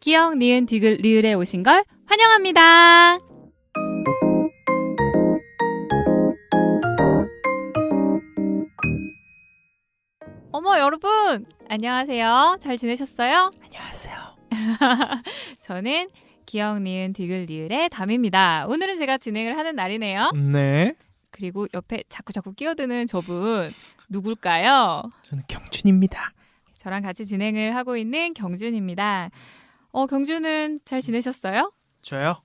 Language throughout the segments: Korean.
기억, 니은, 디귿, 리을에 오신 걸 환영합니다. 어머 여러분 안녕하세요. 잘 지내셨어요? 안녕하세요. 저는 기억, 니은, 디귿, 리을의 담입니다. 오늘은 제가 진행을 하는 날이네요. 네. 그리고 옆에 자꾸 끼어드는 저분 누굴까요? 저는 경춘입니다. 저랑 같이 진행을 하고 있는 경준입니다. 경준은 잘 지내셨어요? 저요?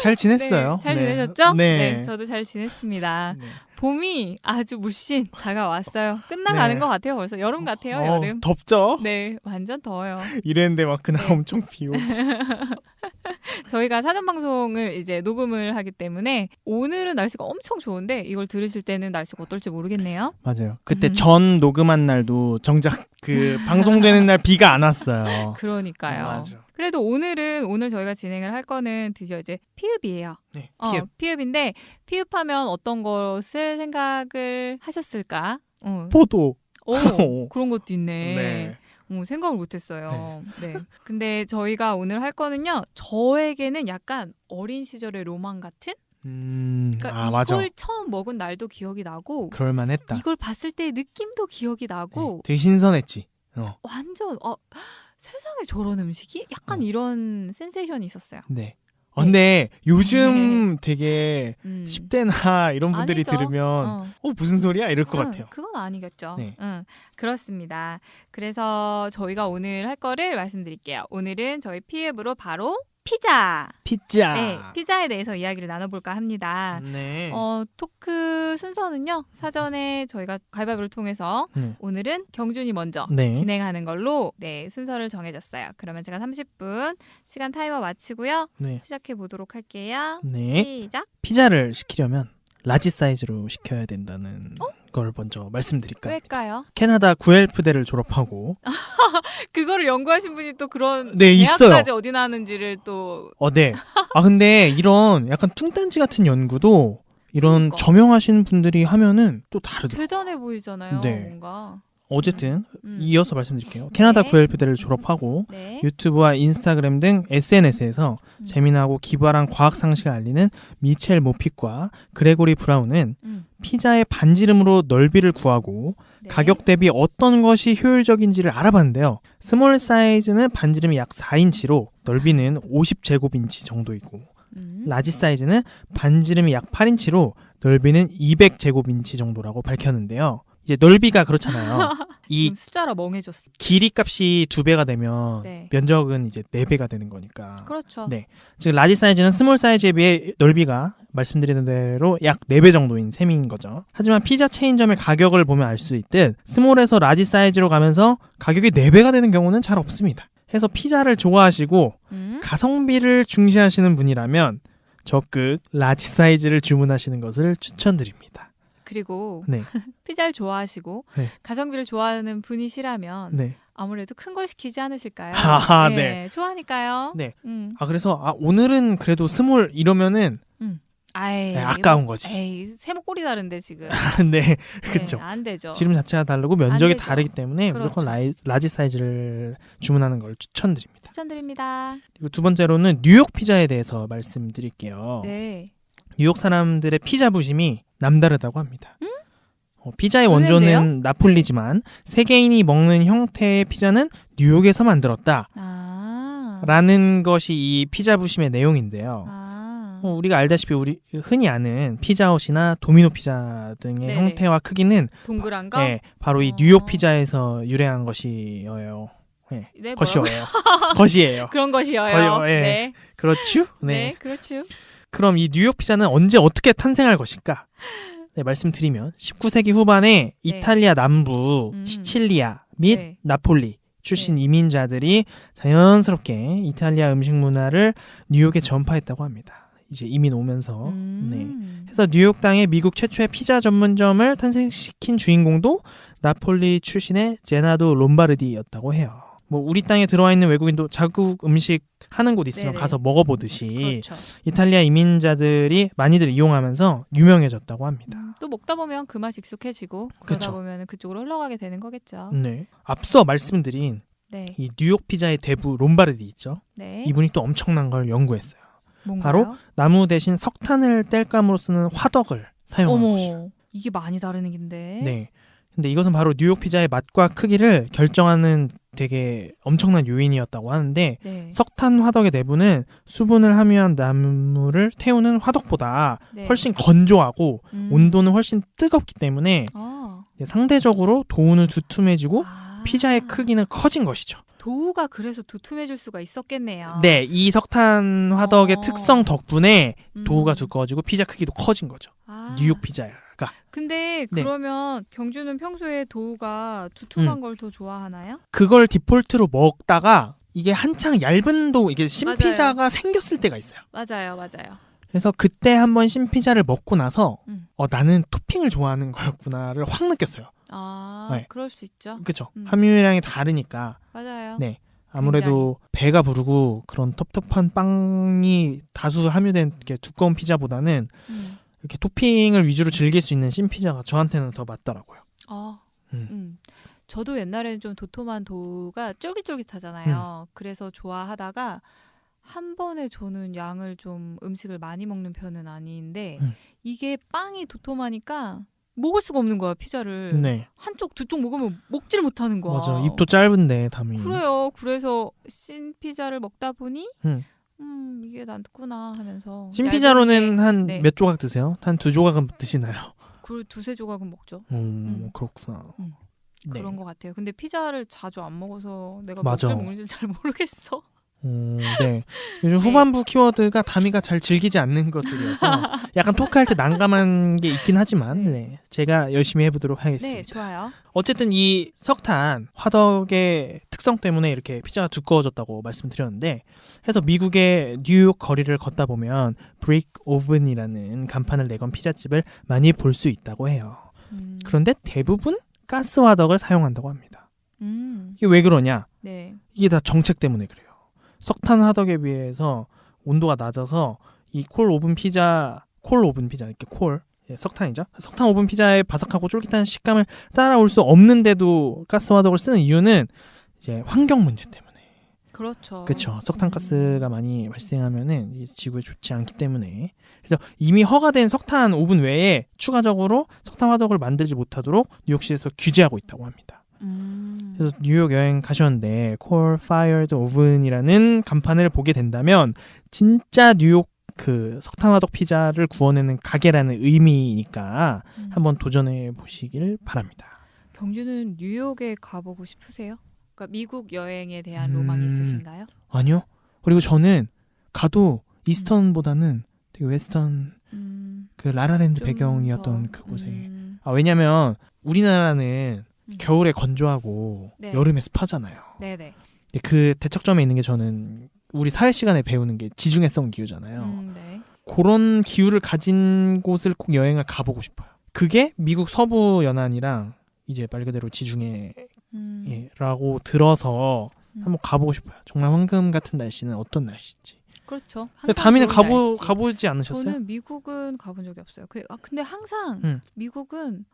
잘 지냈어요. 네, 잘 지내셨죠? 네. 저도 잘 지냈습니다. 네. 봄이 아주 물씬 다가왔어요. 끝나가는 네. 것 같아요. 벌써 여름 같아요. 여름. 덥죠? 네, 완전 더워요. 이랬는데 막 그날 네. 엄청 비 오고. 저희가 사전 방송을 이제 녹음을 하기 때문에 오늘은 날씨가 엄청 좋은데 이걸 들으실 때는 날씨가 어떨지 모르겠네요. 맞아요. 그때 전 녹음한 날도 정작 그 방송되는 날 비가 안 왔어요. 그러니까요. 맞아. 그래도 오늘 저희가 진행을 할 거는 드디어 이제 피읍이에요. 네. 피읍인데 피읍하면 어떤 것을 생각을 하셨을까? 포도. 오, 그런 것도 있네. 네. 생각을 못했어요. 네. 근데 저희가 오늘 할 거는요. 저에게는 약간 어린 시절의 로망 같은? 그러니까 이걸 맞아. 처음 먹은 날도 기억이 나고 그럴만했다. 이걸 봤을 때의 느낌도 기억이 나고 되게 신선했지. 완전 세상에 저런 음식이? 약간 이런 센세이션이 있었어요. 네. 근데 요즘 되게 10대나 이런 분들이 아니죠. 들으면 무슨 소리야? 이럴 것 같아요. 그건 아니겠죠. 네. 그렇습니다. 그래서 저희가 오늘 할 거를 말씀드릴게요. 오늘은 저희 피읍으로 바로 피자. 네, 피자에 대해서 이야기를 나눠볼까 합니다. 네. 토크 순서는요. 사전에 저희가 가위바위보를 통해서 오늘은 경준이 먼저 진행하는 걸로 순서를 정해졌어요. 그러면 제가 30분 시간 타이머 마치고요. 시작해 보도록 할게요. 시작. 피자를 시키려면 라지 사이즈로 시켜야 된다는 걸 먼저 말씀드릴까요? 왜일까요? 캐나다 구엘프대를 졸업하고 그거를 연구하신 분이 또 그런 있어요. 대학까지 어디 나왔는지를 또 네. 근데 이런 약간 뚱딴지 같은 연구도 이런 저명하신 분들이 하면은 또 다르더라고요. 대단해 보이잖아요. 뭔가. 어쨌든 이어서 말씀드릴게요. 캐나다 구엘프대를 졸업하고 유튜브와 인스타그램 등 SNS에서 재미나고 기발한 과학 상식을 알리는 미첼 모핏과 그레고리 브라운은 피자의 반지름으로 넓이를 구하고 가격 대비 어떤 것이 효율적인지를 알아봤는데요. 스몰 사이즈는 반지름이 약 4인치로 넓이는 50제곱인치 정도이고 라지 사이즈는 반지름이 약 8인치로 넓이는 200제곱인치 정도라고 밝혔는데요. 이제 넓이가 그렇잖아요. 이 숫자라 멍해졌어. 길이 값이 2배가 되면 면적은 이제 4배가 되는 거니까. 그렇죠. 네. 즉 라지 사이즈는 스몰 사이즈에 비해 넓이가 말씀드리는 대로 약 4배 정도인 셈인 거죠. 하지만 피자 체인점의 가격을 보면 알 수 있듯 스몰에서 라지 사이즈로 가면서 가격이 4배가 되는 경우는 잘 없습니다. 해서 피자를 좋아하시고 가성비를 중시하시는 분이라면 적극 라지 사이즈를 주문하시는 것을 추천드립니다. 그리고 피자를 좋아하시고 가성비를 좋아하는 분이시라면 아무래도 큰 걸 시키지 않으실까요? 좋아하니까요. 네. 그래서 오늘은 그래도 스몰 이러면은 아까운 거지. 세모 꼴이 다른데 지금. 네, 그렇죠. 안 되죠. 지름 자체가 다르고 면적이 다르기 때문에 무조건 라지 사이즈를 주문하는 걸 추천드립니다. 그리고 두 번째로는 뉴욕 피자에 대해서 말씀드릴게요. 뉴욕 사람들의 피자 부심이 남다르다고 합니다. 피자의 원조는 나폴리지만 세계인이 먹는 형태의 피자는 뉴욕에서 만들었다. 라는 것이 이 피자 부심의 내용인데요. 우리가 알다시피 우리 흔히 아는 피자헛이나 도미노 피자 등의 형태와 크기는 동그란 거? 바로 이 뉴욕 피자에서 유래한 것이어요. 것이에요. 그런 것이어요. 그렇죠? 그렇죠. 그럼 이 뉴욕 피자는 언제 어떻게 탄생할 것일까? 말씀드리면 19세기 후반에 이탈리아 남부 시칠리아 및 나폴리 출신 이민자들이 자연스럽게 이탈리아 음식 문화를 뉴욕에 전파했다고 합니다. 이제 이민 오면서 해서 뉴욕 땅에 미국 최초의 피자 전문점을 탄생시킨 주인공도 나폴리 출신의 제나도 롬바르디였다고 해요. 뭐 우리 땅에 들어와 있는 외국인도 자국 음식 하는 곳 있으면 가서 먹어보듯이 이탈리아 이민자들이 많이들 이용하면서 유명해졌다고 합니다. 또 먹다 보면 그 맛이 익숙해지고 그러다 보면 그쪽으로 흘러가게 되는 거겠죠. 앞서 말씀드린 네. 이 뉴욕 피자의 대부 롬바르디 있죠. 네. 이분이 또 엄청난 걸 연구했어요. 뭔가요? 바로 나무 대신 석탄을 뗄감으로 쓰는 화덕을 사용한 것이요. 이게 많이 다른 얘긴데. 네. 근데 이것은 바로 뉴욕 피자의 맛과 크기를 결정하는 되게 엄청난 요인이었다고 하는데 네. 석탄 화덕의 내부는 수분을 함유한 나무를 태우는 화덕보다 네. 훨씬 건조하고 온도는 훨씬 뜨겁기 때문에 상대적으로 도우는 두툼해지고 피자의 크기는 커진 것이죠. 도우가 그래서 두툼해질 수가 있었겠네요. 네, 이 석탄 화덕의 특성 덕분에 도우가 두꺼워지고 피자 크기도 커진 거죠. 뉴욕 피자가. 근데 그러면 경주는 평소에 도우가 두툼한 걸 더 좋아하나요? 그걸 디폴트로 먹다가 이게 한창 얇은 도우, 이게 신피자가 생겼을 때가 있어요. 맞아요. 그래서 그때 한번 신피자를 먹고 나서 나는 토핑을 좋아하는 거였구나를 확 느꼈어요. 네. 그럴 수 있죠. 그렇죠. 함유량이 다르니까. 맞아요. 네. 아무래도 배가 부르고 그런 텁텁한 빵이 다수 함유된 이렇게 두꺼운 피자보다는 이렇게 토핑을 위주로 즐길 수 있는 신피자가 저한테는 더 맞더라고요. 저도 옛날에는 좀 도톰한 도우가 쫄깃쫄깃하잖아요. 그래서 좋아하다가 한 번에 저는 양을 좀 음식을 많이 먹는 편은 아닌데 이게 빵이 도톰하니까 먹을 수가 없는 거야, 피자를. 네. 한쪽 두 쪽 먹으면 먹지를 못하는 거야. 맞아. 입도 짧은데 담이. 그래요. 그래서 신피자를 먹다 보니 이게 낫구나 하면서. 신피자로는 한 몇 조각 드세요? 한 2조각은 드시나요? 두세 조각은 먹죠. 그렇구나. 네. 그런 것 같아요. 근데 피자를 자주 안 먹어서 내가 맞아. 몇 개 먹는지 잘 모르겠어. 네. 요즘 후반부 키워드가 다미가 잘 즐기지 않는 것들이어서 약간 토크할 때 난감한 게 있긴 하지만 제가 열심히 해보도록 하겠습니다. 네, 좋아요. 어쨌든 이 석탄 화덕의 특성 때문에 이렇게 피자가 두꺼워졌다고 말씀드렸는데 해서 미국의 뉴욕 거리를 걷다 보면 브릭 오븐이라는 간판을 내건 피자집을 많이 볼 수 있다고 해요. 그런데 대부분 가스 화덕을 사용한다고 합니다. 이게 왜 그러냐? 네. 이게 다 정책 때문에 그래요. 석탄 화덕에 비해서 온도가 낮아서 이 콜 오븐 피자 이렇게 석탄이죠. 석탄 오븐 피자의 바삭하고 쫄깃한 식감을 따라올 수 없는데도 가스 화덕을 쓰는 이유는 이제 환경 문제 때문에. 그렇죠. 그렇죠. 석탄 가스가 많이 발생하면은 이 지구에 좋지 않기 때문에. 그래서 이미 허가된 석탄 오븐 외에 추가적으로 석탄 화덕을 만들지 못하도록 뉴욕시에서 규제하고 있다고 합니다. 그래서 뉴욕 여행 가셨는데 Coal Fired Oven이라는 간판을 보게 된다면 진짜 뉴욕 그 석탄화덕 피자를 구워내는 가게라는 의미니까 한번 도전해 보시길 바랍니다. 경주는 뉴욕에 가보고 싶으세요? 그러니까 미국 여행에 대한 로망이 있으신가요? 아니요. 그리고 저는 가도 이스턴보다는 되게 웨스턴 그 라라랜드 배경이었던 그곳에 왜냐면 우리나라는 겨울에 건조하고 여름에 습하잖아요. 네네. 그 대척점에 있는 게 저는 우리 사회 시간에 배우는 게 지중해성 기후잖아요. 네. 그런 기후를 가진 곳을 꼭 여행을 가보고 싶어요. 그게 미국 서부 연안이랑 이제 말 그대로 지중해라고 들어서 한번 가보고 싶어요. 정말 황금 같은 날씨는 어떤 날씨인지. 그렇죠. 다미는 가보지 않으셨어요? 저는 미국은 가본 적이 없어요. 근데 항상 미국은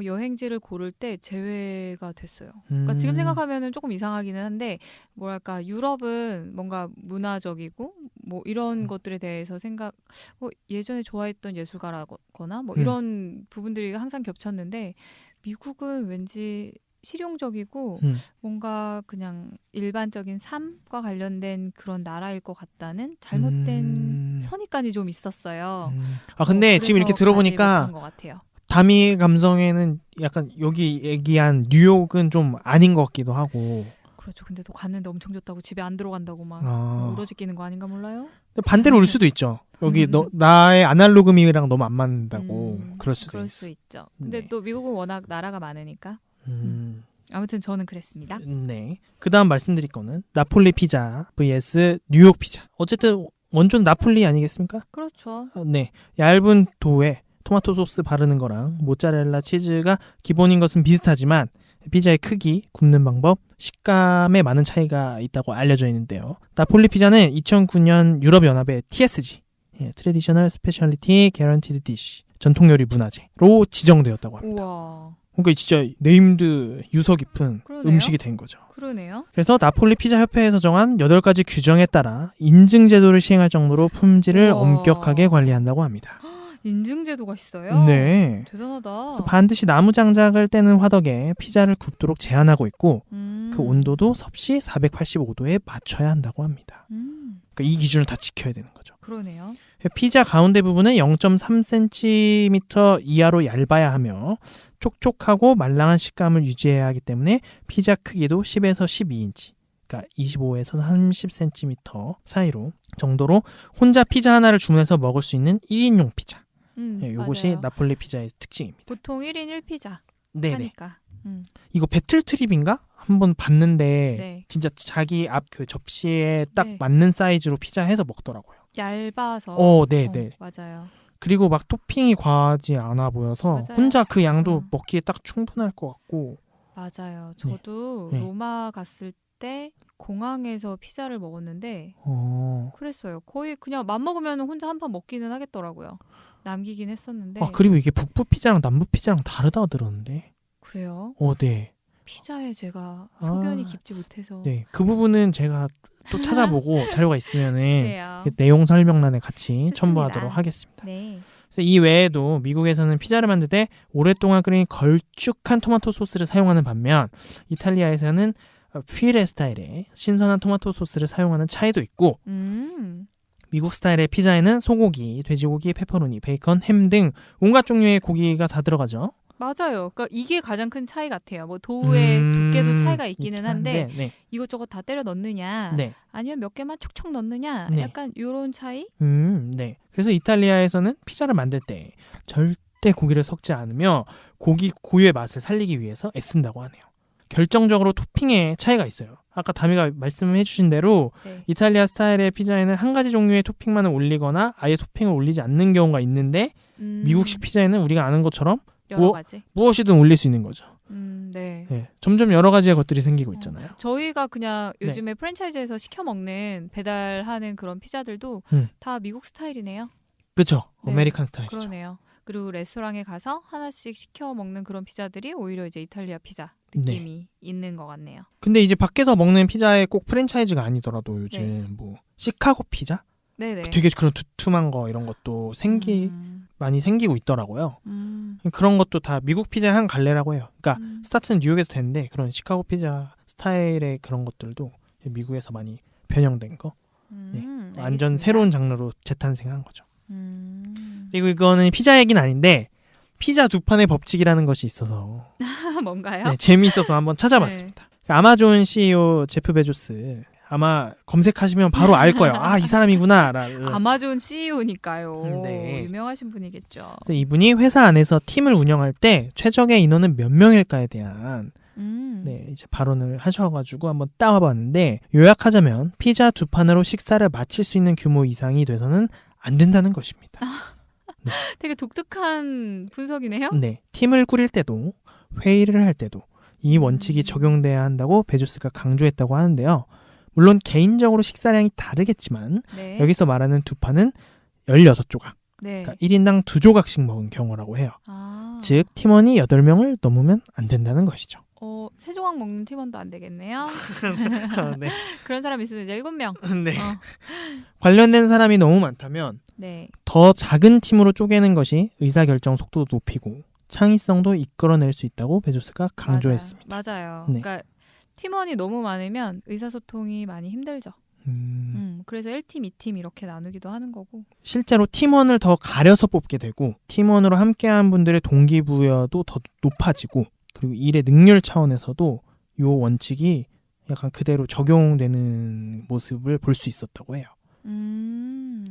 여행지를 고를 때 제외가 됐어요. 그러니까 지금 생각하면은 조금 이상하기는 한데 뭐랄까 유럽은 뭔가 문화적이고 뭐 이런 것들에 대해서 예전에 좋아했던 예술가라거나 뭐 이런 부분들이 항상 겹쳤는데 미국은 왠지 실용적이고 뭔가 그냥 일반적인 삶과 관련된 그런 나라일 것 같다는 잘못된 선입관이 좀 있었어요. 근데 지금 이렇게 들어보니까 다미 감성에는 약간 여기 얘기한 뉴욕은 좀 아닌 것 같기도 하고. 그렇죠. 근데 또 갔는데 엄청 좋다고 집에 안 들어간다고 막 울어지끼는 거 아닌가 몰라요? 반대로 울 수도 있죠. 여기 나의 아날로그미랑 너무 안 맞는다고 그럴 수도 있죠. 근데 또 미국은 워낙 나라가 많으니까. 아무튼 저는 그랬습니다. 네. 그 다음 말씀드릴 거는 나폴리 피자 vs 뉴욕 피자. 어쨌든 원조는 나폴리 아니겠습니까? 그렇죠. 네. 얇은 도우에 토마토 소스 바르는 거랑 모짜렐라 치즈가 기본인 것은 비슷하지만 피자의 크기, 굽는 방법, 식감에 많은 차이가 있다고 알려져 있는데요. 나폴리 피자는 2009년 유럽연합의 TSG, Traditional Specialty Guaranteed Dish, 전통요리 문화재로 지정되었다고 합니다. 우와. 그러니까 진짜 네임드 유서 깊은 그러네요. 음식이 된 거죠. 그러네요. 그래서 나폴리 피자 협회에서 정한 8가지 규정에 따라 인증 제도를 시행할 정도로 품질을 우와. 엄격하게 관리한다고 합니다. 인증 제도가 있어요? 네. 대단하다. 그래서 반드시 나무 장작을 떼는 화덕에 피자를 굽도록 제한하고 있고 그 온도도 섭씨 485도에 맞춰야 한다고 합니다. 그러니까 이 기준을 다 지켜야 되는 거죠. 그러네요. 피자 가운데 부분은 0.3cm 이하로 얇아야 하며 촉촉하고 말랑한 식감을 유지해야 하기 때문에 피자 크기도 10에서 12인치, 그러니까 25에서 30cm 사이로 정도로 혼자 피자 하나를 주문해서 먹을 수 있는 1인용 피자. 이것이 맞아요. 나폴리 피자의 특징입니다. 보통 1인 1피자 네네. 하니까. 이거 배틀 트립인가? 한번 봤는데 네. 진짜 자기 앞 그 접시에 딱 네. 맞는 사이즈로 피자 해서 먹더라고요. 얇아서. 네네. 맞아요. 그리고 막 토핑이 과하지 않아 보여서 맞아요. 혼자 그 양도 먹기에 딱 충분할 것 같고. 맞아요. 저도 네. 로마 갔을 때 공항에서 피자를 먹었는데 그랬어요. 거의 그냥 맘먹으면 혼자 한 판 먹기는 하겠더라고요. 남기긴 했었는데. 그리고 이게 북부 피자랑 남부 피자랑 다르다고 들었는데. 그래요? 네. 피자에 제가 소견이 깊지 못해서. 네. 그 부분은 제가 또 찾아보고 자료가 있으면은 그래요. 내용 설명란에 같이 좋습니다. 첨부하도록 하겠습니다. 네. 그래서 이 외에도 미국에서는 피자를 만들 때 오랫동안 끓인 걸쭉한 토마토 소스를 사용하는 반면 이탈리아에서는 퓨레 스타일의 신선한 토마토 소스를 사용하는 차이도 있고 미국 스타일의 피자에는 소고기, 돼지고기, 페퍼로니, 베이컨, 햄 등 온갖 종류의 고기가 다 들어가죠. 맞아요. 그러니까 이게 가장 큰 차이 같아요. 뭐 도우의 두께도 차이가 있기는 한데 네. 이것저것 다 때려 넣느냐 네. 아니면 몇 개만 촉촉 넣느냐 네. 약간 이런 차이? 네. 그래서 이탈리아에서는 피자를 만들 때 절대 고기를 섞지 않으며 고기 고유의 맛을 살리기 위해서 애쓴다고 하네요. 결정적으로 토핑에 차이가 있어요. 아까 다미가 말씀해 주신 대로 네. 이탈리아 스타일의 피자에는 한 가지 종류의 토핑만을 올리거나 아예 토핑을 올리지 않는 경우가 있는데 미국식 피자에는 우리가 아는 것처럼 여러 가지. 무엇이든 올릴 수 있는 거죠. 네. 네. 점점 여러 가지의 것들이 생기고 있잖아요. 저희가 그냥 요즘에 프랜차이즈에서 시켜 먹는 배달하는 그런 피자들도 다 미국 스타일이네요. 그렇죠. 네. 아메리칸 스타일이죠. 그러네요. 그리고 레스토랑에 가서 하나씩 시켜 먹는 그런 피자들이 오히려 이제 이탈리아 피자 느낌이 있는 것 같네요. 근데 이제 밖에서 먹는 피자에 꼭 프랜차이즈가 아니더라도 요즘 뭐 시카고 피자? 네네. 되게 그런 두툼한 거 이런 것도 많이 생기고 있더라고요. 그런 것도 다 미국 피자의 한 갈래라고 해요. 그러니까 스타트는 뉴욕에서 됐는데 그런 시카고 피자 스타일의 그런 것들도 미국에서 많이 변형된 거. 네. 완전 알겠습니다. 새로운 장르로 재탄생한 거죠. 그리고 이거는 피자 얘기는 아닌데 피자 두 판의 법칙이라는 것이 있어서 뭔가요? 네, 재미있어서 한번 찾아봤습니다. 아마존 CEO 제프 베조스 아마 검색하시면 바로 알 거예요. 이 사람이구나. 아마존 CEO니까요. 네. 유명하신 분이겠죠. 그래서 이분이 회사 안에서 팀을 운영할 때 최적의 인원은 몇 명일까에 대한 이제 발언을 하셔가지고 한번 따와봤는데 요약하자면 피자 두 판으로 식사를 마칠 수 있는 규모 이상이 돼서는 안 된다는 것입니다. 되게 독특한 분석이네요. 네, 팀을 꾸릴 때도 회의를 할 때도 이 원칙이 적용돼야 한다고 베조스가 강조했다고 하는데요. 물론 개인적으로 식사량이 다르겠지만 네. 여기서 말하는 두 판은 16조각, 네. 그러니까 1인당 2조각씩 먹은 경우라고 해요. 즉 팀원이 8명을 넘으면 안 된다는 것이죠. 세 조각 먹는 팀원도 안 되겠네요. 네. 그런 사람 있으면 이제 7명. 네. 관련된 사람이 너무 많다면 네. 더 작은 팀으로 쪼개는 것이 의사결정 속도도 높이고 창의성도 이끌어낼 수 있다고 베조스가 강조했습니다. 맞아요. 네. 그러니까 팀원이 너무 많으면 의사소통이 많이 힘들죠. 그래서 1팀, 2팀 이렇게 나누기도 하는 거고. 실제로 팀원을 더 가려서 뽑게 되고 팀원으로 함께한 분들의 동기부여도 더 높아지고 그리고 일의 능률 차원에서도 이 원칙이 약간 그대로 적용되는 모습을 볼 수 있었다고 해요.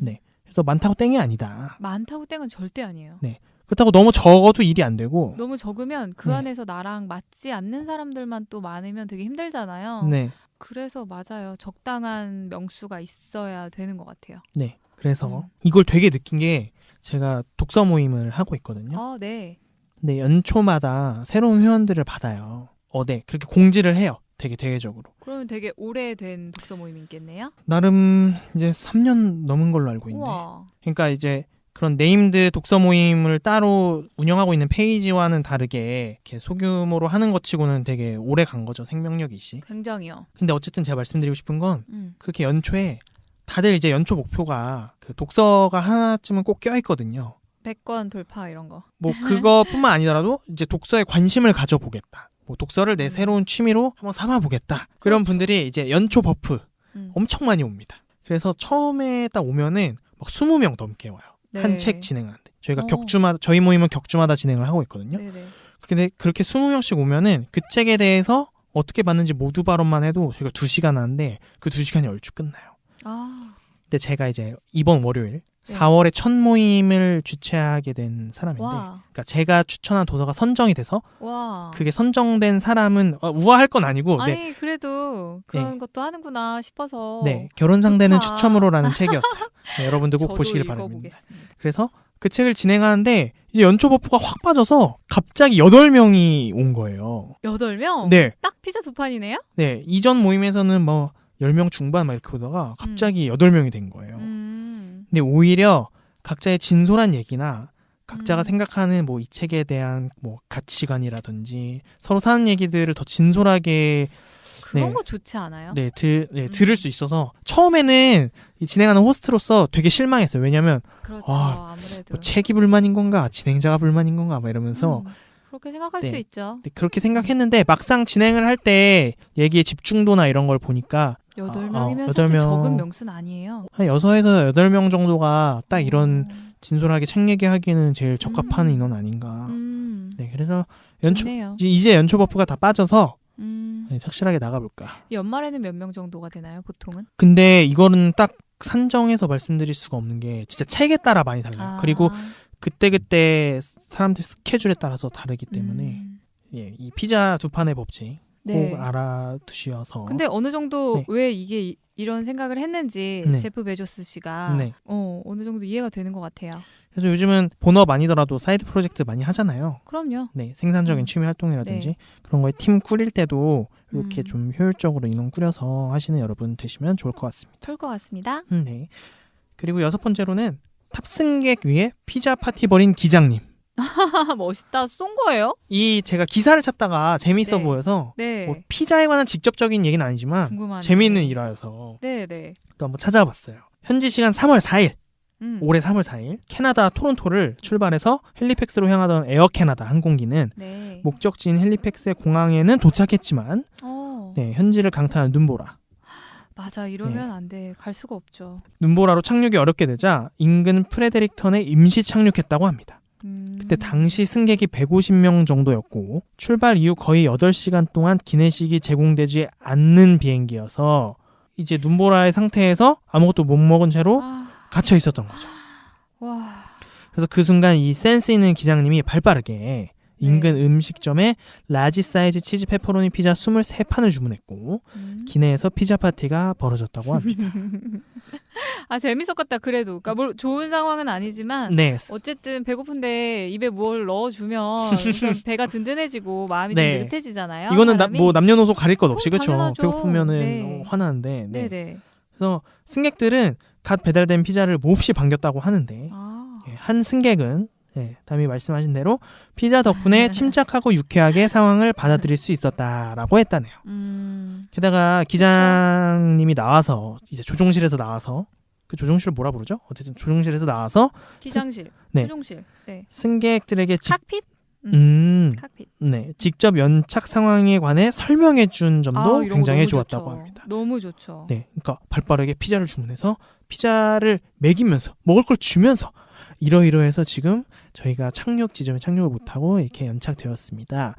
네. 그래서 많다고 땡이 아니다. 많다고 땡은 절대 아니에요. 네. 그렇다고 너무 적어도 일이 안 되고 너무 적으면 그 안에서 나랑 맞지 않는 사람들만 또 많으면 되게 힘들잖아요. 네. 그래서 맞아요. 적당한 명수가 있어야 되는 것 같아요. 네. 그래서 이걸 되게 느낀 게 제가 독서 모임을 하고 있거든요. 네. 네, 연초마다 새로운 회원들을 받아요. 네. 그렇게 공지를 해요. 되게 대외적으로. 그러면 되게 오래된 독서 모임이 있겠네요? 나름 이제 3년 넘은 걸로 알고 있는데. 우와. 그러니까 이제 그런 네임드 독서 모임을 따로 운영하고 있는 페이지와는 다르게 이렇게 소규모로 하는 것 치고는 되게 오래 간 거죠. 생명력이. 굉장히요. 근데 어쨌든 제가 말씀드리고 싶은 건 그렇게 연초에 다들 이제 연초 목표가 그 독서가 하나쯤은 꼭 껴있거든요. 100권 돌파 이런 거. 뭐 그거뿐만 아니더라도 이제 독서에 관심을 가져보겠다. 뭐 독서를 내 새로운 취미로 한번 삼아보겠다. 그런 분들이 이제 연초 버프 엄청 많이 옵니다. 그래서 처음에 딱 오면은 막 20명 넘게 와요. 네. 한 책 진행하는데. 저희가 격주마다, 저희 모임은 격주마다 진행을 하고 있거든요. 네네. 근데 그렇게 20명씩 오면은 그 책에 대해서 어떻게 봤는지 모두 발언만 해도 저희가 2시간 하는데 그 2시간이 얼추 끝나요. 아. 근데 제가 이제 이번 월요일 4월에 첫 모임을 주최하게 된 사람인데, 와. 그러니까 제가 추천한 도서가 선정이 돼서 와. 그게 선정된 사람은 우아할 건 아니고, 아니 네, 그래도 그런 것도 하는구나 싶어서. 네, 결혼 상대는 좋다. 추첨으로라는 책이었어요. 네, 여러분들 꼭 저도 보시길 읽어보겠습니다. 바랍니다. 그래서 그 책을 진행하는데 이제 연초 버프가 확 빠져서 갑자기 8명이 온 거예요. 8명? 네, 딱 피자 2판이네요? 네, 이전 모임에서는 뭐 10명 중반 막 이렇게 오다가 갑자기 8명이 된 거예요. 근데 오히려 각자의 진솔한 얘기나 각자가 생각하는 뭐 이 책에 대한 뭐 가치관이라든지 서로 사는 얘기들을 더 진솔하게 그런 거 좋지 않아요? 들을 수 있어서 처음에는 이 진행하는 호스트로서 되게 실망했어요. 왜냐면 그렇죠. 아무래도 뭐 책이 불만인 건가 진행자가 불만인 건가 막 이러면서 그렇게 생각할 수 있죠. 그렇게 생각했는데 막상 진행을 할 때 얘기의 집중도나 이런 걸 보니까 8명이면 사실 적은 명수는 아니에요. 한 6에서 8명 정도가 딱 이런 진솔하게 책 얘기하기는 제일 적합한 인원 아닌가. 네, 그래서 이제 연초 버프가 다 빠져서 네, 착실하게 나가볼까. 연말에는 몇 명 정도가 되나요, 보통은? 근데 이거는 딱 산정해서 말씀드릴 수가 없는 게 진짜 책에 따라 많이 달라요. 그리고 그때그때 사람들 스케줄에 따라서 다르기 때문에 예, 이 피자 2판의 법칙 꼭 알아두셔서. 근데 어느 정도 왜 이게 이런 생각을 했는지 제프 베조스 씨가 어느 정도 이해가 되는 것 같아요. 그래서 요즘은 본업 아니더라도 사이드 프로젝트 많이 하잖아요. 그럼요. 네, 생산적인 취미 활동이라든지 그런 거에 팀 꾸릴 때도 이렇게 좀 효율적으로 인원 꾸려서 하시는 여러분 되시면 좋을 것 같습니다. 좋을 것 같습니다. 네. 그리고 6번째로는 탑승객 위에 피자 파티 벌인 기장님. 멋있다. 쏜 거예요? 제가 기사를 찾다가 재밌어 보여서 뭐 피자에 관한 직접적인 얘기는 아니지만 궁금하네. 재미있는 일화여서 또 한번 찾아봤어요. 현지 시간 3월 4일 올해 3월 4일 캐나다 토론토를 출발해서 헬리팩스로 향하던 에어 캐나다 항공기는 목적지인 헬리팩스의 공항에는 도착했지만 현지를 강타한 눈보라. 맞아. 이러면 안 돼. 갈 수가 없죠. 눈보라로 착륙이 어렵게 되자 인근 프레데릭턴에 임시 착륙했다고 합니다. 그때 당시 승객이 150명 정도였고 출발 이후 거의 8시간 동안 기내식이 제공되지 않는 비행기여서 이제 눈보라의 상태에서 아무것도 못 먹은 채로 갇혀 있었던 거죠. 와. 그래서 그 순간 이 센스 있는 기장님이 발빠르게 인근 음식점에 라지 사이즈 치즈 페퍼로니 피자 23판을 주문했고 기내에서 피자 파티가 벌어졌다고 합니다. 재밌었겠다. 그래도 그러니까 뭐 좋은 상황은 아니지만 어쨌든 배고픈데 입에 뭘 넣어주면 배가 든든해지고 마음이 좀 느긋해지잖아요. 이거는 뭐 남녀노소 가릴 것 없이 그렇죠. 배고프면은 화나는데. 그래서 승객들은 갓 배달된 피자를 몹시 반겼다고 하는데 한 승객은 담이 말씀하신 대로 피자 덕분에 침착하고 유쾌하게 상황을 받아들일 수 있었다라고 했다네요. 게다가 기장님이 나와서 이제 조종실에서 나와서 그 조종실을 뭐라 부르죠? 어쨌든 조종실에서 나와서 기장실, 조종실, 승객들에게 칵핏? 칵핏. 직접 연착 상황에 관해 설명해 준 점도 굉장히 좋았다고 좋죠. 합니다. 너무 좋죠. 그러니까 발빠르게 피자를 주문해서 피자를 먹이면서 먹을 걸 주면서 이러이러해서 지금 저희가 착륙 지점에 착륙을 못하고 이렇게 연착되었습니다.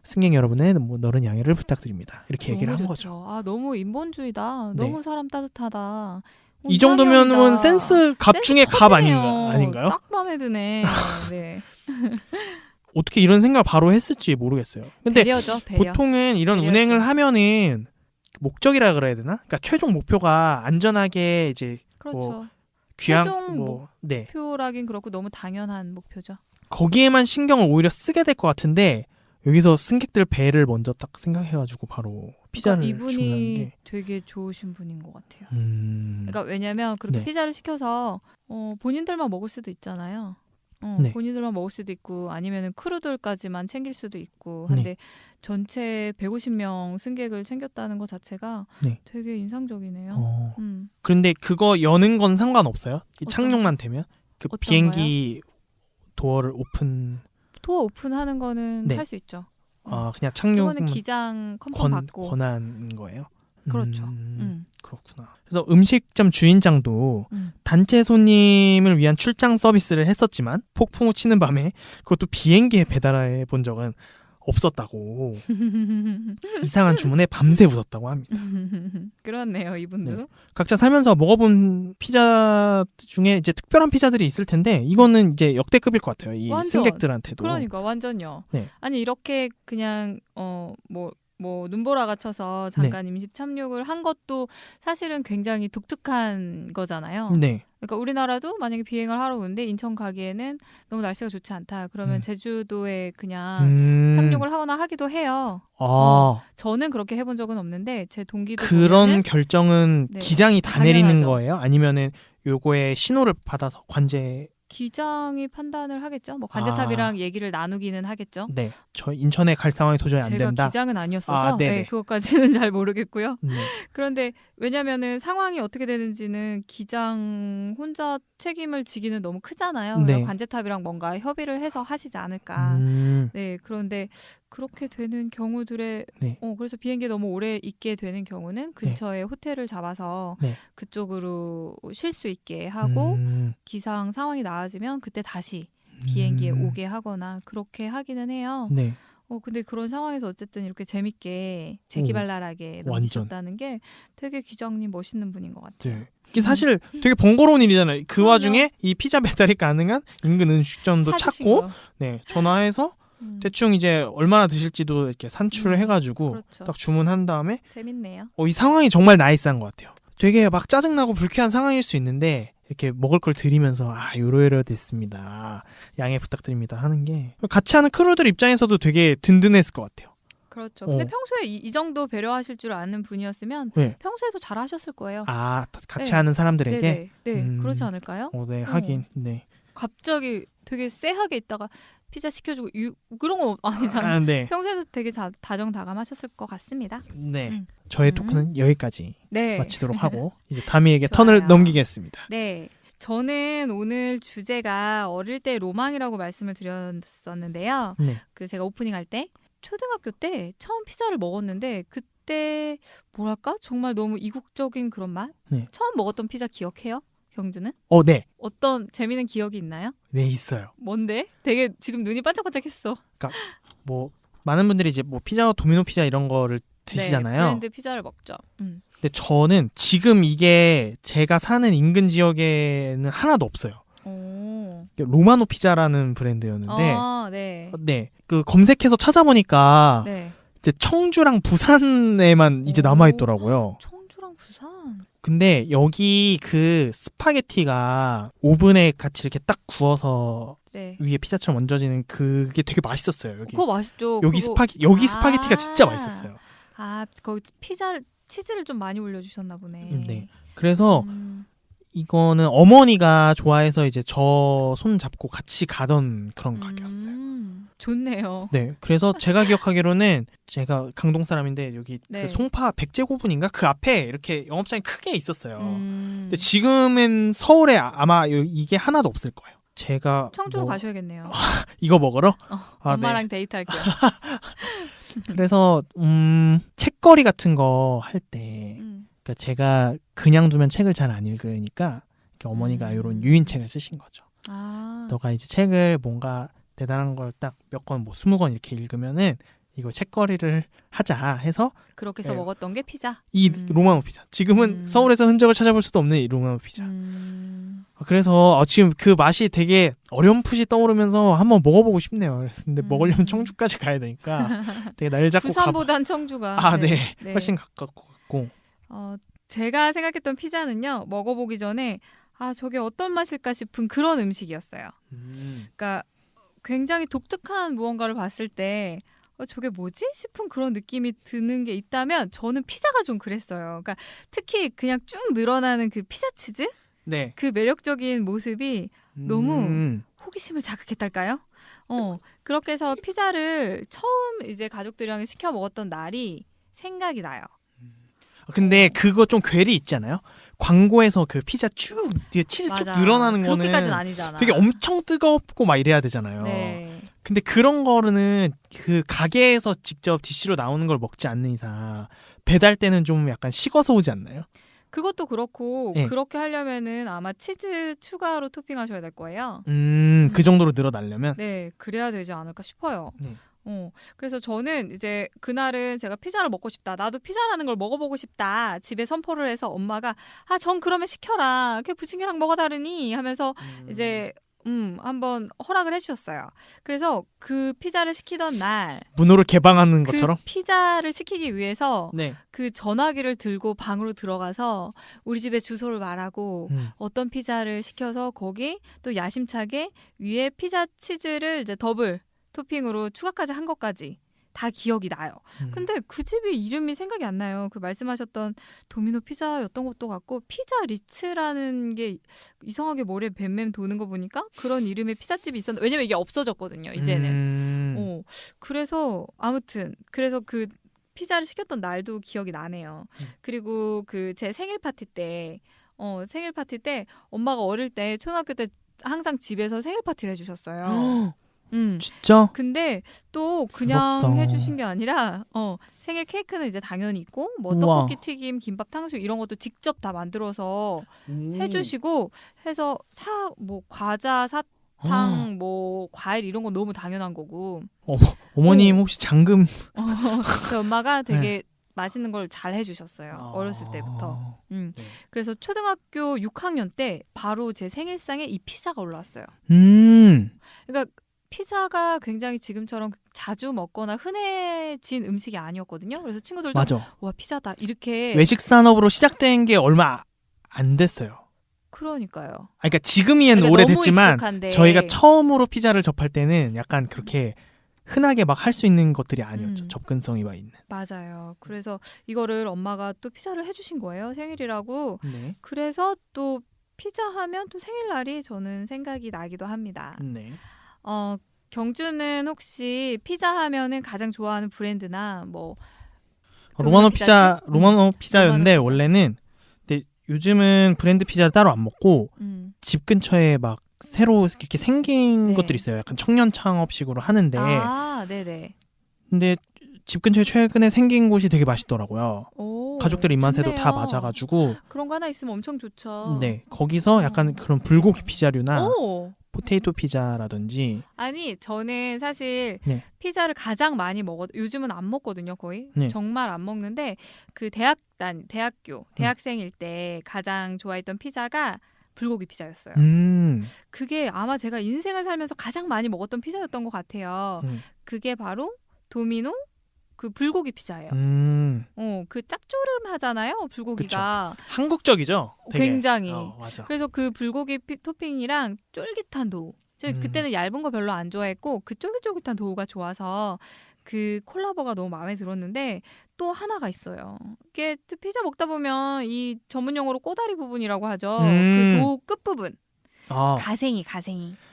승객 여러분의 너른 양해를 부탁드립니다. 이렇게 얘기를 한 거죠. 너무 인본주의다. 너무 사람 따뜻하다. 이 정도면 센스 갑 중에 갑 아닌가요? 딱 마음에 드네. 어떻게 이런 생각을 바로 했을지 모르겠어요. 근데 배려. 보통은 이런 운행을 하면은 목적이라 그래야 되나? 그러니까 최종 목표가 안전하게 이제 최종 목표라긴 그렇고 너무 당연한 목표죠. 거기에만 신경을 오히려 쓰게 될 것 같은데 여기서 승객들 배를 먼저 딱 생각해가지고 바로 피자를 그러니까 주문하는 이분이 게. 되게 좋으신 분인 것 같아요. 그러니까 왜냐면 그렇게 네. 피자를 시켜서 본인들만 먹을 수도 있잖아요. 네. 본인들만 먹을 수도 있고 아니면은 크루들까지만 챙길 수도 있고 한데 전체 150명 승객을 챙겼다는 것 자체가 네. 되게 인상적이네요. 그런데 그거 여는 건 상관없어요? 이 착륙만 되면? 그 어떤 비행기 도어를 오픈. 도어 오픈하는 거는 네. 할 수 있죠. 그냥 착륙. 그거는 기장 컨펌 받고. 권한인 거예요? 그렇죠. 그렇구나. 그래서 음식점 주인장도 단체 손님을 위한 출장 서비스를 했었지만 폭풍우 치는 밤에 그것도 비행기에 배달해 본 적은 없었다고. 이상한 주문에 밤새 웃었다고 합니다. 그렇네요, 이분도. 네. 각자 살면서 먹어본 피자 중에 이제 특별한 피자들이 있을 텐데 이거는 이제 역대급일 것 같아요. 이 완전. 승객들한테도. 그러니까 완전요. 네. 아니 이렇게 그냥 눈보라가 쳐서 잠깐 임시 착륙을 한 것도 사실은 굉장히 독특한 거잖아요. 네. 그러니까 우리나라도 만약에 비행을 하러 오는데 인천 가기에는 너무 날씨가 좋지 않다. 그러면 제주도에 그냥 착륙을 하거나 하기도 해요. 저는 그렇게 해본 적은 없는데 제 동기도 그런 보면은 결정은 기장이 다 당연하죠. 내리는 거예요? 아니면은 요거에 신호를 받아서 관제. 기장이 판단을 하겠죠. 뭐 관제탑이랑 얘기를 나누기는 하겠죠. 네, 저 인천에 갈 상황이 도저히 안 된다. 제가 기장은 아니었어서 그것까지는 잘 모르겠고요. 네. 그런데 왜냐면은 상황이 어떻게 되는지는 기장 혼자 책임을 지기는 너무 크잖아요. 네. 관제탑이랑 뭔가 협의를 해서 하시지 않을까. 네, 그런데 그렇게 되는 경우들에 그래서 비행기에 너무 오래 있게 되는 경우는 근처에 호텔을 잡아서 그쪽으로 쉴 수 있게 하고 기상 상황이 나아지면 그때 다시 비행기에 오게 하거나 그렇게 하기는 해요. 네. 근데 그런 상황에서 어쨌든 이렇게 재밌게 재기발랄하게 넘기셨다는 게 되게 기장님 멋있는 분인 것 같아요. 네. 이게 사실 되게 번거로운 일이잖아요. 그 와중에 이 피자 배달이 가능한 인근 음식점도 찾고 전화해서 대충 이제 얼마나 드실지도 이렇게 산출을 해가지고 그렇죠. 딱 주문한 다음에 재밌네요. 이 상황이 정말 나이스한 것 같아요. 되게 막 짜증나고 불쾌한 상황일 수 있는데 이렇게 먹을 걸 드리면서 요러요러 됐습니다. 양해 부탁드립니다 하는 게 같이 하는 크루들 입장에서도 되게 든든했을 것 같아요. 그렇죠. 근데 평소에 이 정도 배려하실 줄 아는 분이었으면 평소에도 잘하셨을 거예요. 같이 하는 사람들에게? 네. 그렇지 않을까요? 네, 하긴. 네. 갑자기 되게 쎄하게 있다가 피자 시켜주고 그런 건 아니잖아요. 평소에도 되게 다정다감하셨을 것 같습니다. 네. 저의 토크는 여기까지 마치도록 하고 이제 다미에게 턴을 넘기겠습니다. 네. 저는 오늘 주제가 어릴 때 로망이라고 말씀을 드렸었는데요. 그 제가 오프닝 할 때 초등학교 때 처음 피자를 먹었는데 그때 뭐랄까? 정말 너무 이국적인 그런 맛? 처음 먹었던 피자 기억해요? 경주는? 네. 어떤 재미있는 기억이 있나요? 네, 있어요. 뭔데? 되게 지금 눈이 반짝반짝했어. 그러니까 뭐 많은 분들이 이제 뭐 피자와 도미노 피자 이런 거를 드시잖아요. 브랜드 피자를 먹죠. 근데 저는 지금 이게 제가 사는 인근 지역에는 하나도 없어요. 로마노 피자라는 브랜드였는데, 그 검색해서 찾아보니까 이제 청주랑 부산에만 이제 남아 있더라고요. 청주랑 부산. 근데 여기 그 스파게티가 오븐에 같이 이렇게 딱 구워서 위에 피자처럼 얹어지는 그게 되게 맛있었어요. 여기. 그거 맛있죠. 여기 스파게티가 진짜 맛있었어요. 거기 치즈를 좀 많이 올려주셨나 보네. 네. 그래서 이거는 어머니가 좋아해서 이제 저 손 잡고 같이 가던 그런 가게였어요. 좋네요. 네. 그래서 제가 기억하기로는 제가 강동 사람인데 여기 그 송파 백제고분인가 그 앞에 이렇게 영업장이 크게 있었어요. 근데 지금은 서울에 아마 이게 하나도 없을 거예요. 제가 청주로 가셔야겠네요. 이거 먹으러? 엄마랑 데이트할게요. 그래서 책거리 같은 거 할 때 그러니까 제가 그냥 두면 책을 잘 안 읽으니까 어머니가 이런 유인책을 쓰신 거죠. 너가 이제 책을 뭔가 대단한 걸 딱 몇 권, 뭐 20권 이렇게 읽으면은 이거 책거리를 하자 해서 그렇게 해서 먹었던 게 피자. 이 로마노 피자. 지금은 서울에서 흔적을 찾아볼 수도 없는 이 로마노 피자. 그래서 지금 그 맛이 되게 어렴풋이 떠오르면서 한번 먹어보고 싶네요. 근데 먹으려면 청주까지 가야 되니까 되게 날 잡고 부산보단 청주가 훨씬 가까울 것 같고. 제가 생각했던 피자는요. 먹어보기 전에 저게 어떤 맛일까 싶은 그런 음식이었어요. 그러니까 굉장히 독특한 무언가를 봤을 때 저게 뭐지? 싶은 그런 느낌이 드는 게 있다면 저는 피자가 좀 그랬어요. 그러니까 특히 그냥 쭉 늘어나는 그 피자 치즈? 네. 그 매력적인 모습이 너무 호기심을 자극했달까요? 그렇게 해서 피자를 처음 이제 가족들이랑 시켜 먹었던 날이 생각이 나요. 근데 그거 좀 괴리 있잖아요. 광고에서 그 피자 쭉 뒤에 치즈 맞아. 쭉 늘어나는 거는 그렇게까지는 아니잖아. 되게 엄청 뜨겁고 막 이래야 되잖아요. 네. 근데 그런 거는 그 가게에서 직접 디시로 나오는 걸 먹지 않는 이상 배달 때는 좀 약간 식어서 오지 않나요? 그것도 그렇고 네. 그렇게 하려면은 아마 치즈 추가로 토핑하셔야 될 거예요. 그 정도로 늘어나려면? 네, 그래야 되지 않을까 싶어요. 네. 그래서 저는 이제 그날은 제가 피자를 먹고 싶다. 나도 피자라는 걸 먹어보고 싶다. 집에 선포를 해서 엄마가 전 그러면 시켜라. 그게 부침개랑 뭐가 다르니? 하면서 이제 한번 허락을 해주셨어요. 그래서 그 피자를 시키던 날 문호를 개방하는 것처럼? 그 피자를 시키기 위해서 네. 그 전화기를 들고 방으로 들어가서 우리 집에 주소를 말하고 어떤 피자를 시켜서 거기 또 야심차게 위에 피자 치즈를 이제 더블 토핑으로 추가까지 한 것까지 다 기억이 나요. 근데 그 집이 이름이 생각이 안 나요. 그 말씀하셨던 도미노 피자였던 것도 같고 피자 리츠라는 게 이상하게 머리에 뱀뱀 도는 거 보니까 그런 이름의 피자집이 있었는데 왜냐면 이게 없어졌거든요. 이제는. 그래서 아무튼 그래서 그 피자를 시켰던 날도 기억이 나네요. 그리고 그 제 생일 파티 때 엄마가 어릴 때 초등학교 때 항상 집에서 생일 파티를 해주셨어요. 진짜? 근데 또 그냥 부럽다. 해주신 게 아니라 생일 케이크는 이제 당연히 있고 뭐 우와. 떡볶이, 튀김, 김밥, 탕수육 이런 것도 직접 다 만들어서 해주시고 해서 뭐 과자, 사탕, 뭐 과일 이런 건 너무 당연한 거고. 어머님 혹시 잠금? 그래서 엄마가 되게 맛있는 걸 잘 해주셨어요. 어렸을 때부터. 네. 그래서 초등학교 6학년 때 바로 제 생일상에 이 피자가 올라왔어요. 그러니까 피자가 굉장히 지금처럼 자주 먹거나 흔해진 음식이 아니었거든요. 그래서 친구들도 맞아. 와 피자다 이렇게 외식 산업으로 시작된 게 얼마 안 됐어요. 그러니까요. 그러니까 지금이엔 그러니까 오래됐지만 익숙한데. 저희가 처음으로 피자를 접할 때는 약간 그렇게 흔하게 막 할 수 있는 것들이 아니었죠. 접근성이 와 있는. 맞아요. 그래서 이거를 엄마가 또 피자를 해주신 거예요. 생일이라고. 네. 그래서 또 피자 하면 또 생일날이 저는 생각이 나기도 합니다. 네. 경주는 혹시 피자 하면은 가장 좋아하는 브랜드나 뭐 로마노 피자였는데 로마노 피자. 원래는 근데 요즘은 브랜드 피자 따로 안 먹고 집 근처에 막 새로 이렇게 생긴 것들이 있어요. 약간 청년 창업식으로 하는데. 네네. 근데 집 근처에 최근에 생긴 곳이 되게 맛있더라고요. 오, 가족들 입맛에도 좋네요. 다 맞아가지고. 그런 거 하나 있으면 엄청 좋죠. 네, 거기서 약간 그런 불고기 피자류나 오. 포테이토 피자라든지. 아니 저는 사실 네. 피자를 가장 많이 요즘은 안 먹거든요 거의. 네. 정말 안 먹는데 그 대학생일 때 가장 좋아했던 피자가 불고기 피자였어요. 그게 아마 제가 인생을 살면서 가장 많이 먹었던 피자였던 것 같아요. 그게 바로 도미노 그 불고기 피자예요. 그 짭조름하잖아요, 불고기가. 그쵸. 한국적이죠? 되게. 굉장히. 맞아. 그래서 그 불고기 토핑이랑 쫄깃한 도우. 저희 그때는 얇은 거 별로 안 좋아했고 그 쫄깃쫄깃한 도우가 좋아서 그 콜라보가 너무 마음에 들었는데 또 하나가 있어요. 이게 피자 먹다 보면 이 전문 용어로 꼬다리 부분이라고 하죠. 그 도우 끝부분. 가생이.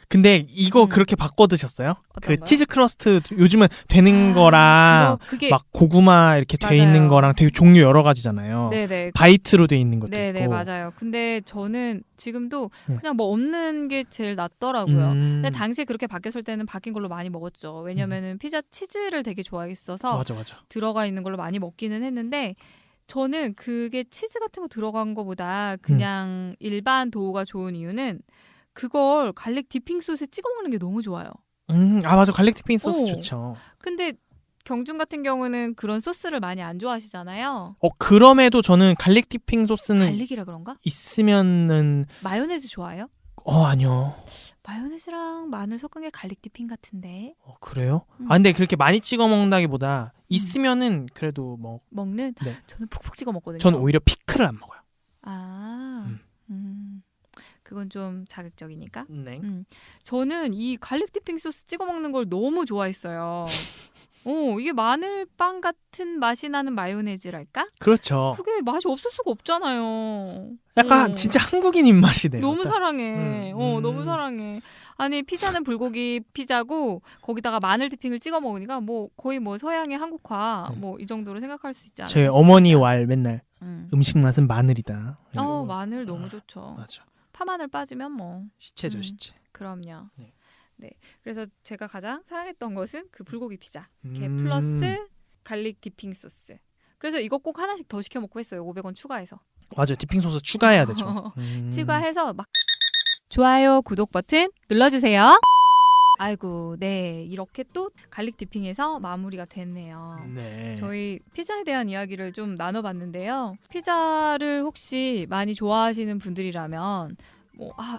근데 이거 그렇게 바꿔 드셨어요? 그 거요? 치즈 크러스트 요즘은 되는 거랑 그게 막 고구마 이렇게 돼 맞아요. 있는 거랑 되게 종류 여러 가지잖아요. 네네. 바이트로 돼 있는 것도 네네, 있고. 맞아요. 근데 저는 지금도 그냥 뭐 없는 게 제일 낫더라고요. 근데 당시에 그렇게 바뀌었을 때는 바뀐 걸로 많이 먹었죠. 왜냐면은 피자 치즈를 되게 좋아했어서 맞아. 들어가 있는 걸로 많이 먹기는 했는데 저는 그게 치즈 같은 거 들어간 거보다 그냥 일반 도우가 좋은 이유는 그걸 갈릭 디핑 소스에 찍어 먹는 게 너무 좋아요. 맞아. 갈릭 디핑 소스 좋죠. 근데 경준 같은 경우는 그런 소스를 많이 안 좋아하시잖아요. 그럼에도 저는 갈릭 디핑 소스는 갈릭이라 그런가? 있으면은 마요네즈 좋아해요? 아니요. 마요네즈랑 마늘 섞은 게 갈릭 디핑 같은데. 그래요? 근데 그렇게 많이 찍어 먹는다기보다 있으면은 그래도 먹는? 네. 저는 푹푹 찍어 먹거든요. 전 오히려 피클을 안 먹어요. 그건 좀 자극적이니까. 네. 저는 이 갈릭 디핑 소스 찍어 먹는 걸 너무 좋아했어요. 이게 마늘빵 같은 맛이 나는 마요네즈랄까? 그렇죠. 그게 맛이 없을 수가 없잖아요. 약간 진짜 한국인 입맛이네요. 너무 사랑해. 너무 사랑해. 아니 피자는 불고기 피자고 거기다가 마늘 디핑을 찍어 먹으니까 뭐 거의 뭐 서양의 한국화 뭐 이 정도로 생각할 수 있지 않을까? 제 어머니 말 맨날 음식 맛은 마늘이다. 마늘 너무 좋죠. 맞아. 파마늘 빠지면 뭐 시체죠, 시체. 그럼요. 네. 그래서 제가 가장 사랑했던 것은 그 불고기 피자. 걔 플러스 갈릭 디핑 소스. 그래서 이거 꼭 하나씩 더 시켜 먹고 했어요. 500원 추가해서. 맞아요. 디핑 소스 추가해야 되죠. 추가해서 막 좋아요, 구독 버튼 눌러주세요. 아이고, 네. 이렇게 또 갈릭 디핑에서 마무리가 됐네요. 네. 저희 피자에 대한 이야기를 좀 나눠봤는데요. 피자를 혹시 많이 좋아하시는 분들이라면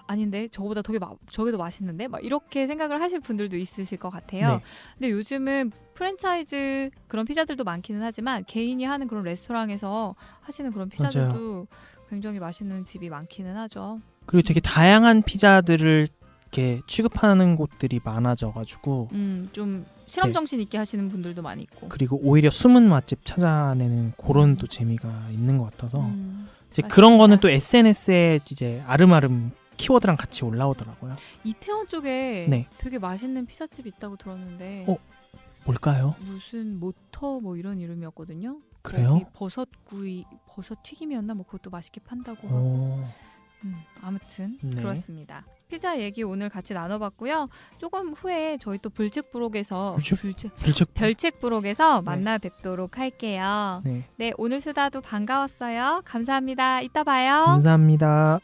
아닌데 저거보다 저게 더 맛있는데 막 이렇게 생각을 하실 분들도 있으실 것 같아요. 네. 근데 요즘은 프랜차이즈 그런 피자들도 많기는 하지만 개인이 하는 그런 레스토랑에서 하시는 그런 피자들도 맞아요. 굉장히 맛있는 집이 많기는 하죠. 그리고 되게 다양한 피자들을 이렇게 취급하는 곳들이 많아져가지고 좀 실험 정신 있게 하시는 분들도 많이 있고. 그리고 오히려 숨은 맛집 찾아내는 그런 또 재미가 있는 것 같아서 이제 그런 거는 또 SNS에 이제 아름아름 키워드랑 같이 올라오더라고요. 이태원 쪽에 되게 맛있는 피자집 있다고 들었는데 뭘까요? 무슨 모터 뭐 이런 이름이었거든요. 그래요? 버섯 튀김이었나 뭐 그것도 맛있게 판다고 하고. 아무튼 그렇습니다. 피자 얘기 오늘 같이 나눠봤고요. 조금 후에 저희 또 별책부록에서 만나 뵙도록 할게요. 네, 오늘 수다도 반가웠어요. 감사합니다. 이따 봐요. 감사합니다.